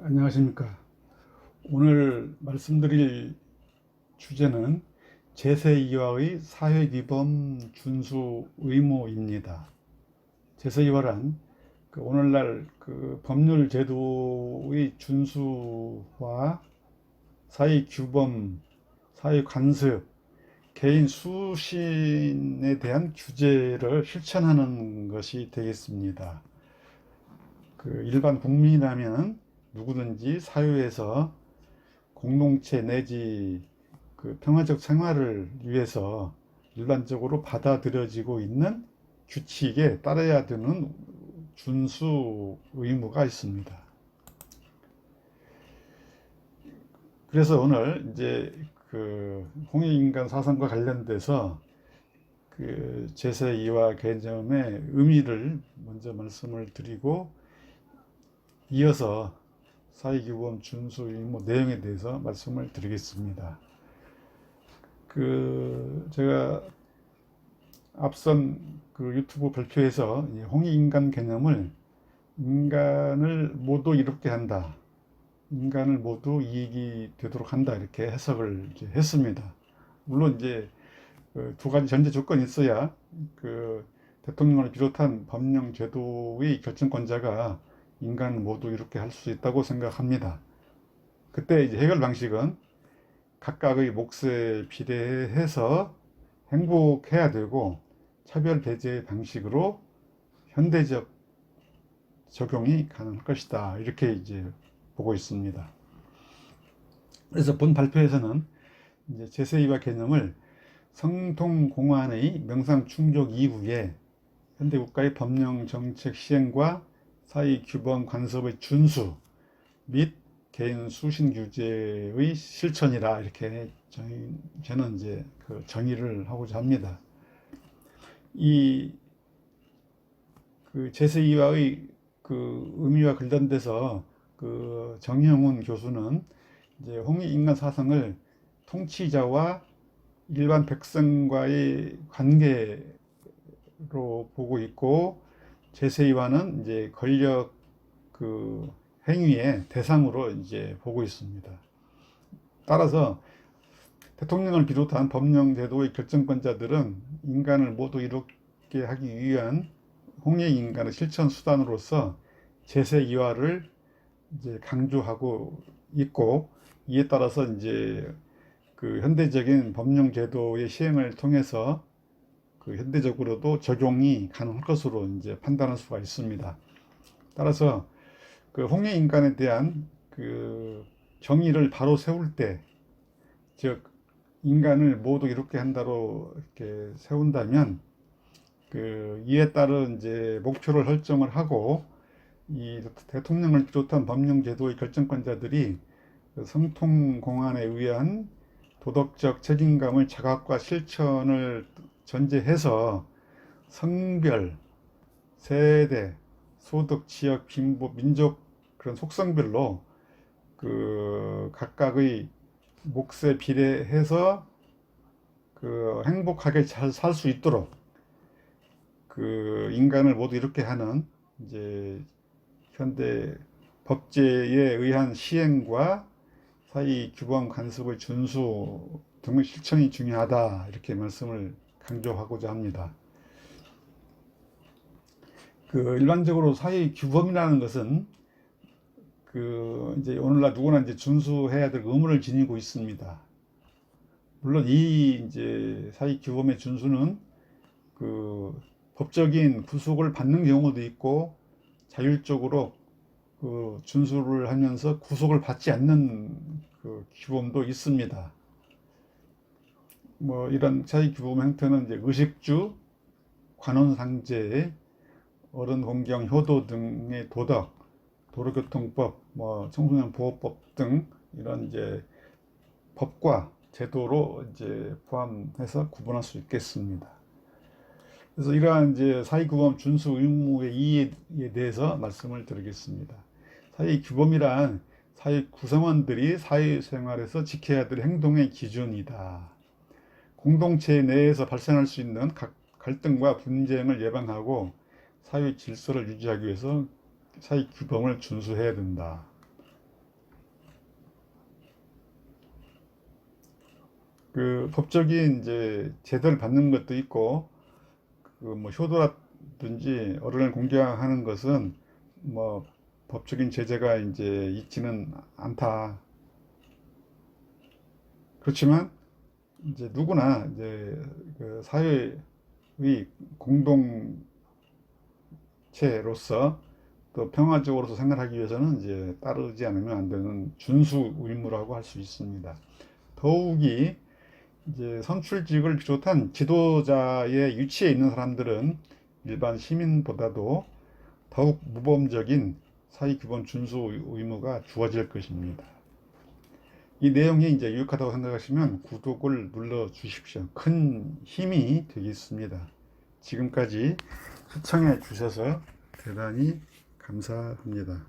안녕하십니까. 오늘 말씀드릴 주제는 제세2와의 사회규범 준수 의무입니다. 제세2와란 오늘날 법률 제도의 준수와 사회규범, 사회관습, 개인 수신에 대한 규제를 실천하는 것이 되겠습니다. 일반 국민이라면 누구든지 사회에서 공동체 내지 평화적 생활을 위해서 일반적으로 받아들여지고 있는 규칙에 따라야 되는 준수 의무가 있습니다. 그래서 오늘 이제 홍익인간 사상과 관련돼서 제세2와 개념의 의미를 먼저 말씀을 드리고 이어서 사회규범 준수 의무 내용에 대해서 말씀을 드리겠습니다. 제가 앞선 유튜브 발표에서 홍익인간 개념을 인간을 모두 이롭게 한다, 인간을 모두 이익이 되도록 한다, 이렇게 해석을 했습니다. 물론 이제 두 가지 전제 조건이 있어야 대통령을 비롯한 법령 제도의 결정권자가 인간 모두 이렇게 할 수 있다고 생각합니다. 그때 이제 해결 방식은 각각의 몫에 비례해서 행복해야 되고 차별 배제 방식으로 현대적 적용이 가능할 것이다, 이렇게 이제 보고 있습니다. 그래서 본 발표에서는 이제 제세2와 개념을 성통공안의 명상 충족 이후에 현대국가의 법령 정책 시행과 사회규범 관습의 준수 및 개인 수신 규제의 실천이라, 이렇게 저는 이제 정의를 하고자 합니다. 이 제세2와의 의미와 관련돼서 정형훈 교수는 이제 홍익인간 사상을 통치자와 일반 백성과의 관계로 보고 있고, 제세2와는 이제 권력 행위의 대상으로 이제 보고 있습니다. 따라서 대통령을 비롯한 법령 제도의 결정권자들은 인간을 모두 이롭게 하기 위한 홍익인간의 실천 수단으로서 제세2와를 이제 강조하고 있고, 이에 따라서 이제 현대적인 법령 제도의 시행을 통해서 현대적으로도 적용이 가능할 것으로 이제 판단할 수가 있습니다. 따라서 홍익인간에 대한 정의를 바로 세울 때, 즉 인간을 모두 이롭게 한다로 이렇게 세운다면 이에 따른 이제 목표를 설정을 하고, 이 대통령을 비롯한 법령 제도의 결정권자들이 성통공안에 의한 도덕적 책임감을 자각과 실천을 전제해서 성별, 세대, 소득, 지역, 빈부, 민족 그런 속성별로 각각의 몫에 비례해서 행복하게 잘 살 수 있도록 인간을 모두 이렇게 하는 이제 현대 법제에 의한 시행과 사회 규범 간섭의 준수 등의 실천이 중요하다, 이렇게 말씀을 강조하고자 합니다. 일반적으로 사회 규범이라는 것은 이제 오늘날 누구나 이제 준수해야 될 의무를 지니고 있습니다. 물론 이 이제 사회 규범의 준수는 법적인 구속을 받는 경우도 있고, 자율적으로 준수를 하면서 구속을 받지 않는 규범도 있습니다. 이런 사회 규범 형태는 이제 의식주, 관원상제, 어른 공경, 효도 등의 도덕, 도로교통법, 청소년 보호법 등 이런 이제 법과 제도로 이제 포함해서 구분할 수 있겠습니다. 그래서 이러한 이제 사회규범 준수 의무의 이해에 대해서 말씀을 드리겠습니다. 사회규범이란 사회 구성원들이 사회생활에서 지켜야 될 행동의 기준이다. 공동체 내에서 발생할 수 있는 갈등과 분쟁을 예방하고 사회 질서를 유지하기 위해서 사회 규범을 준수해야 된다. 그 법적인 이제 제도를 받는 것도 있고, 그 뭐 효도라든지 어른을 공경하는 것은 뭐 법적인 제재가 이제 있지는 않다. 그렇지만 이제 누구나 이제 그 사회의 공동체로서 또 평화적으로서 생활하기 위해서는 이제 따르지 않으면 안 되는 준수 의무라고 할 수 있습니다. 더욱이 이제 선출직을 비롯한 지도자의 위치에 있는 사람들은 일반 시민보다도 더욱 모범적인 사회규범 준수 의무가 주어질 것입니다. 이 내용이 이제 유익하다고 생각하시면 구독을 눌러 주십시오. 큰 힘이 되겠습니다. 지금까지 시청해 주셔서 대단히 감사합니다.